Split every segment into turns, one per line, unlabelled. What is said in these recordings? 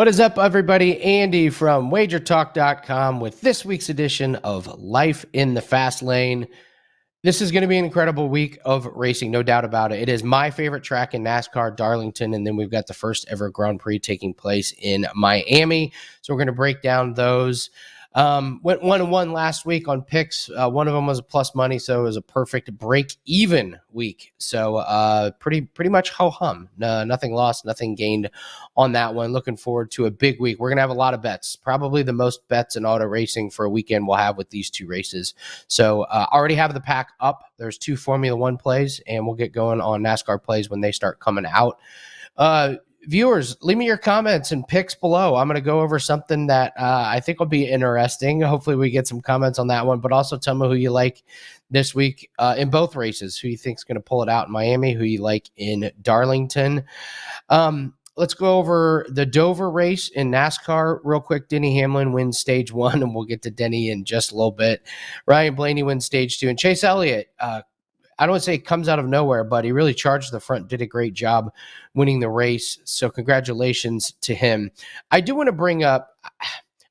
What is up, everybody? Andy from WagerTalk.com with this week's edition of Life in the Fast Lane. This is going to be an incredible week of racing, no doubt about it. It is my favorite track in NASCAR, Darlington, and then we've got the first ever Grand Prix taking place in Miami. So we're going to break down those. Went 1-1 last week on picks. One of them was a plus money, so it was a perfect break-even week. So pretty much ho-hum. Nothing lost, nothing gained on that one. Looking forward to a big week. We're going to have a lot of bets, probably the most bets in auto racing for a weekend we'll have with these two races. So already have the pack up. There's 2 Formula One plays, and we'll get going on NASCAR plays when they start coming out. Viewers, leave me your comments and picks below. I'm going to go over something that I think will be interesting. Hopefully we get some comments on that one, but also tell me who you like this week in both races, who you think is going to pull it out in Miami, who you like in Darlington. Let's go over the Dover race in NASCAR real quick. Denny Hamlin wins stage 1, and we'll get to Denny in just a little bit. Ryan Blaney wins stage 2, and Chase Elliott, I don't want to say it comes out of nowhere, but he really charged the front, did a great job winning the race. So congratulations to him. I do want to bring up,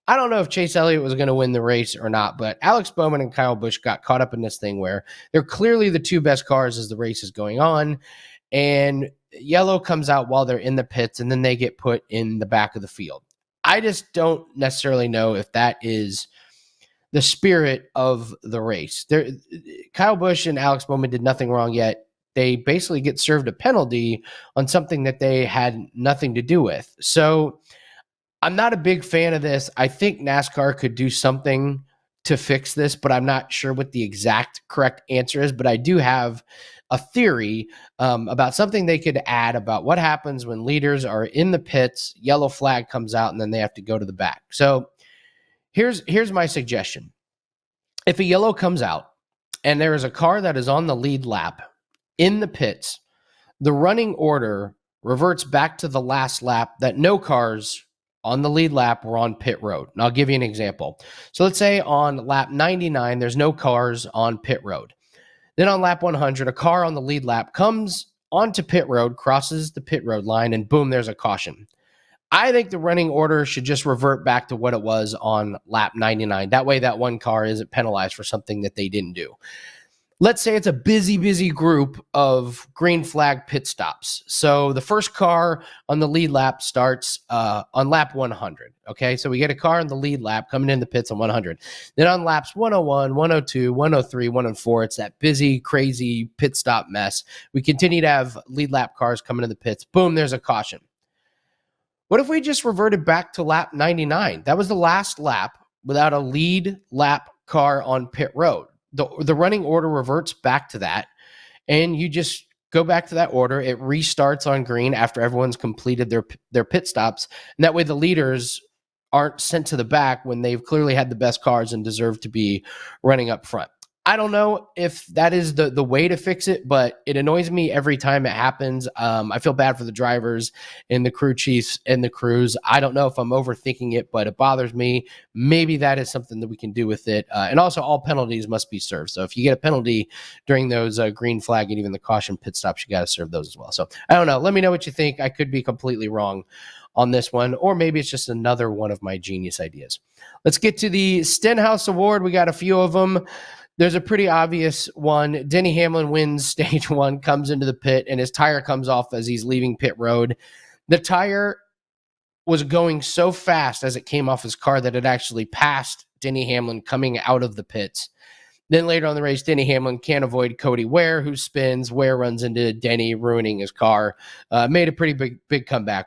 I don't know if Chase Elliott was going to win the race or not, but Alex Bowman and Kyle Busch got caught up in this thing where they're clearly the 2 best cars as the race is going on. And yellow comes out while they're in the pits, and then they get put in the back of the field. I just don't necessarily know if that is the spirit of the race. Kyle Busch and Alex Bowman did nothing wrong yet. They basically get served a penalty on something that they had nothing to do with. So I'm not a big fan of this. I think NASCAR could do something to fix this, but I'm not sure what the exact correct answer is. But I do have a theory about something they could add about what happens when leaders are in the pits, yellow flag comes out, and then they have to go to the back. So Here's my suggestion. If a yellow comes out and there is a car that is on the lead lap in the pits, the running order reverts back to the last lap that no cars on the lead lap were on pit road. And I'll give you an example. So let's say on lap 99, there's no cars on pit road. Then on lap 100, a car on the lead lap comes onto pit road, crosses the pit road line, and boom, there's a caution. I think the running order should just revert back to what it was on lap 99. That way that one car isn't penalized for something that they didn't do. Let's say it's a busy group of green flag pit stops. So the first car on the lead lap starts on lap 100. Okay, so we get a car on the lead lap coming in the pits on 100. Then on laps 101, 102, 103, 104, it's that busy, crazy pit stop mess. We continue to have lead lap cars coming in the pits. Boom, there's a caution. What if we just reverted back to lap 99? That was the last lap without a lead lap car on pit road. The running order reverts back to that, and you just go back to that order. It restarts on green after everyone's completed their pit stops, and that way the leaders aren't sent to the back when they've clearly had the best cars and deserve to be running up front. I don't know if that is the way to fix it, but it annoys me every time it happens. I feel bad for the drivers and the crew chiefs and the crews. I don't know if I'm overthinking it, but it bothers me. Maybe that is something that we can do with it. And also, all penalties must be served. So if you get a penalty during those green flag and even the caution pit stops, you got to serve those as well. So I don't know. Let me know what you think. I could be completely wrong on this one, or maybe it's just another one of my genius ideas. Let's get to the Stenhouse Award. We got a few of them. There's a pretty obvious one. Denny Hamlin wins stage 1, comes into the pit, and his tire comes off as he's leaving pit road. The tire was going so fast as it came off his car that it actually passed Denny Hamlin coming out of the pits. Then later on in the race, Denny Hamlin can't avoid Cody Ware, who spins. Ware runs into Denny, ruining his car. Made a pretty big comeback,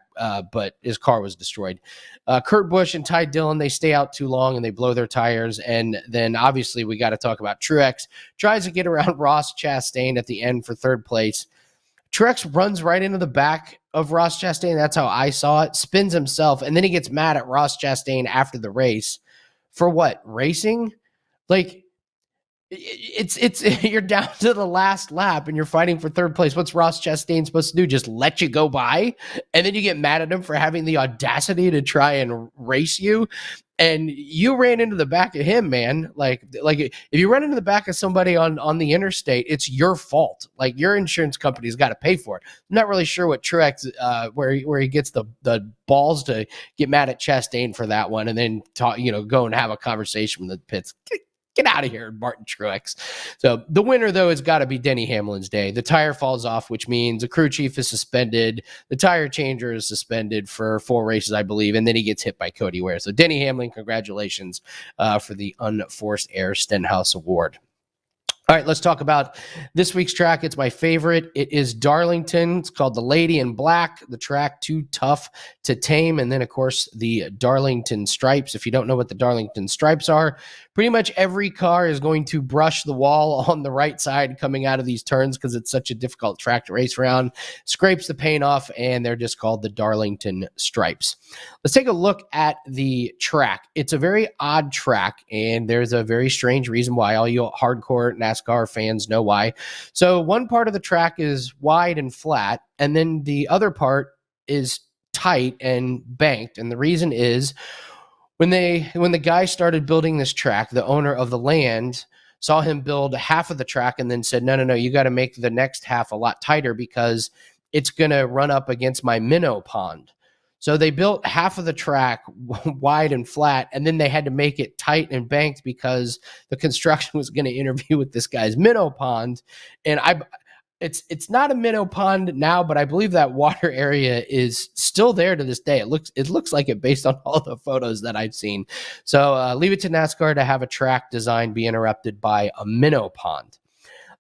but his car was destroyed. Kurt Busch and Ty Dillon, they stay out too long and they blow their tires. And then obviously we got to talk about Truex. Tries to get around Ross Chastain at the end for 3rd place. Truex runs right into the back of Ross Chastain. That's how I saw it. Spins himself, and then he gets mad at Ross Chastain after the race. For what? Racing? Like, it's you're down to the last lap and you're fighting for 3rd place. What's Ross Chastain supposed to do? Just let you go by? And then you get mad at him for having the audacity to try and race you? and you ran into the back of him, man. Like if you run into the back of somebody on the interstate, it's your fault. Like your insurance company's got to pay for it. I'm not really sure what Truex where he gets the balls to get mad at Chastain for that one, and then go and have a conversation with the pits. Get out of here, Martin Truex. So the winner, though, has got to be Denny Hamlin's day. The tire falls off, which means the crew chief is suspended. The tire changer is suspended for 4 races, I believe, and then he gets hit by Cody Ware. So Denny Hamlin, congratulations for the Unforced Air Stenhouse Award. All right, let's talk about this week's track. It's my favorite. It is Darlington. It's called the Lady in Black. The track Too Tough to Tame. And then, of course, the Darlington Stripes. If you don't know what the Darlington Stripes are, pretty much every car is going to brush the wall on the right side coming out of these turns because it's such a difficult track to race around. Scrapes the paint off, and they're just called the Darlington Stripes. Let's take a look at the track. It's a very odd track, and there's a very strange reason why. All you hardcore NASCAR fans know why. So one part of the track is wide and flat, and then the other part is tight and banked. And the reason is when the guy started building this track, the owner of the land saw him build half of the track and then said, no, you got to make the next half a lot tighter because it's going to run up against my minnow pond. So they built half of the track wide and flat, and then they had to make it tight and banked because the construction was going to interfere with this guy's minnow pond. And it's not a minnow pond now, but I believe that water area is still there to this day. It looks like it based on all the photos that I've seen. So leave it to NASCAR to have a track design be interrupted by a minnow pond.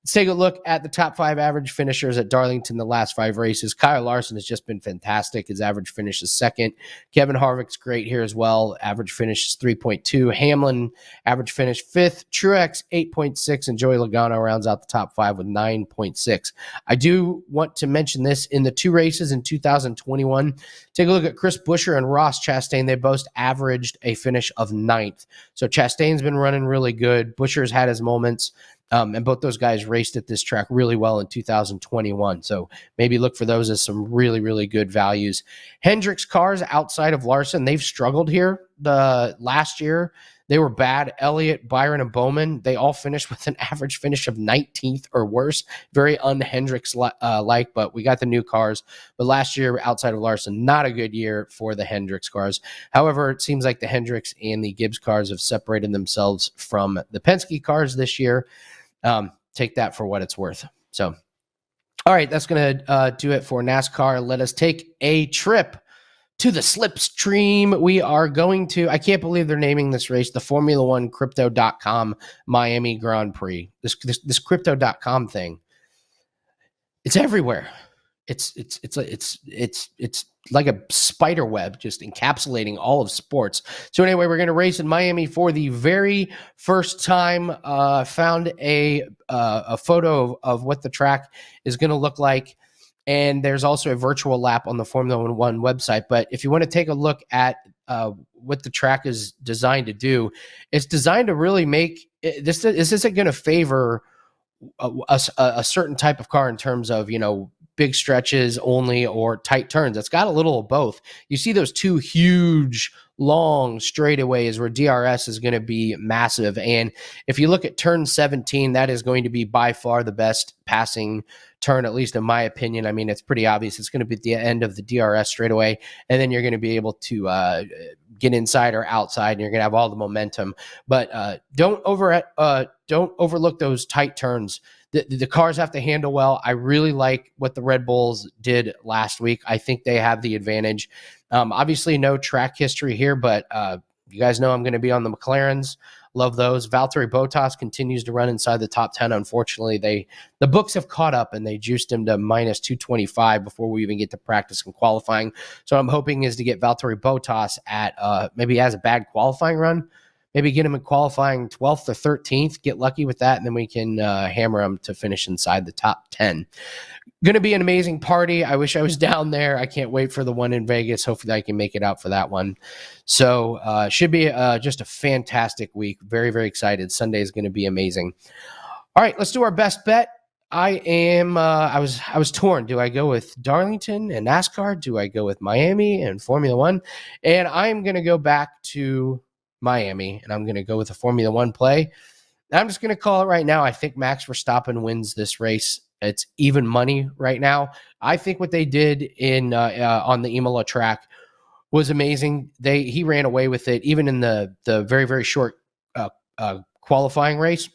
Let's take a look at the top 5 average finishers at Darlington the last 5 races. Kyle Larson has just been fantastic. His average finish is 2nd. Kevin Harvick's great here as well. Average finish is 3.2. Hamlin, average finish 5th. Truex, 8.6. And Joey Logano rounds out the top 5 with 9.6. I do want to mention this. In the 2 races in 2021, take a look at Chris Buescher and Ross Chastain. They both averaged a finish of 9th. So Chastain's been running really good. Buescher's had his moments. And both those guys raced at this track really well in 2021. So maybe look for those as some really, really good values. Hendrick's cars outside of Larson, they've struggled here. The last year, they were bad. Elliott, Byron, and Bowman, they all finished with an average finish of 19th or worse. Very un-Hendricks like, but we got the new cars. But last year, outside of Larson, not a good year for the Hendricks cars. However, it seems like the Hendricks and the Gibbs cars have separated themselves from the Penske cars this year. Take that for what it's worth. So, all right, that's going to do it for NASCAR. Let us take a trip to the Slipstream. We are going to, I can't believe they're naming this race, the Formula One Crypto.com Miami Grand Prix. This Crypto.com thing, it's everywhere. It's like a spider web just encapsulating all of sports. So anyway, we're going to race in Miami for the very first time. Found a photo of what the track is going to look like. And there's also a virtual lap on the Formula One website. But if you want to take a look at what the track is designed to do, it's designed to really make this isn't going to favor a certain type of car in terms of, big stretches only or tight turns. It's got a little of both. You see those 2 huge, long straightaways where DRS is going to be massive. And if you look at turn 17, that is going to be by far the best passing turn, at least in my opinion. I mean, it's pretty obvious. It's going to be at the end of the DRS straightaway, and then you're going to be able to get inside or outside, and you're going to have all the momentum. But don't overlook those tight turns. The cars have to handle well. I really like what the Red Bulls did last week. I think they have the advantage. Obviously, no track history here, but you guys know I'm going to be on the McLarens. Love those. Valtteri Bottas continues to run inside the top 10. Unfortunately, the books have caught up, and they juiced him to minus 225 before we even get to practice and qualifying. So I'm hoping is to get Valtteri Bottas at maybe he has a bad qualifying run. Maybe get him in qualifying 12th or 13th, get lucky with that, and then we can hammer him to finish inside the top 10. Going to be an amazing party. I wish I was down there. I can't wait for the one in Vegas. Hopefully I can make it out for that one. So should be just a fantastic week. Very, very excited. Sunday is going to be amazing. All right, let's do our best bet. I was torn. Do I go with Darlington and NASCAR? Do I go with Miami and Formula One? And I'm going to go back to Miami, and I'm going to go with a Formula One play. I'm just going to call it right now. I think Max Verstappen wins this race. It's even money right now. I think what they did in on the Imola track was amazing. He ran away with it, even in the very, very short qualifying race.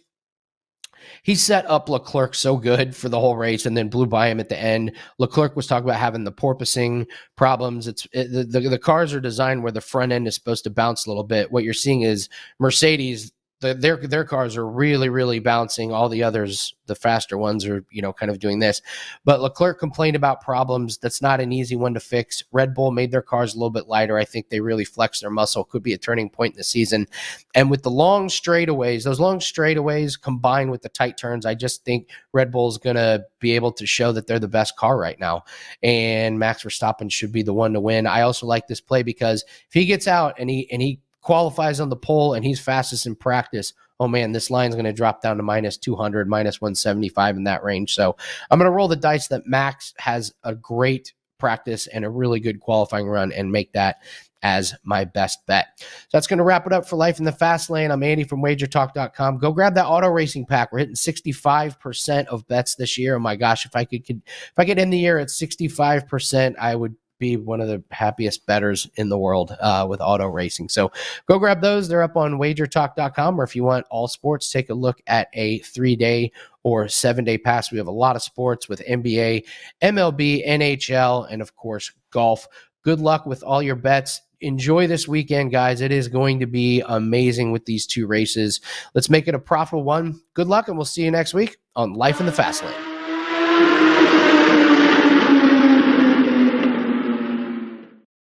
He set up Leclerc so good for the whole race and then blew by him at the end. Leclerc was talking about having the porpoising problems. The cars are designed where the front end is supposed to bounce a little bit. What you're seeing is Mercedes, their cars are really, really bouncing. All the others, the faster ones, are kind of doing this. But Leclerc complained about problems. That's not an easy one to fix. Red Bull made their cars a little bit lighter. I think they really flexed their muscle. Could be a turning point in the season. And with the long straightaways, those long straightaways combined with the tight turns, I just think Red Bull is going to be able to show that they're the best car right now. And Max Verstappen should be the one to win. I also like this play because if he gets out and he qualifies on the pole and he's fastest in practice, oh man, this line's going to drop down to minus 200, minus 175 in that range. So I'm going to roll the dice that Max has a great practice and a really good qualifying run and make that as my best bet. So that's going to wrap it up for Life in the Fast Lane. I'm Andy from WagerTalk.com. Go grab that auto racing pack. We're hitting 65% of bets this year. Oh my gosh, if I could end the year at 65%, I would be one of the happiest bettors in the world with auto racing. So go grab those. They're up on WagerTalk.com, or if you want all sports, take a look at a 3-day or 7-day pass. We have a lot of sports with NBA, MLB, NHL, and of course, golf. Good luck with all your bets. Enjoy this weekend, guys. It is going to be amazing with these two races. Let's make it a profitable one. Good luck, and we'll see you next week on Life in the Fast Lane.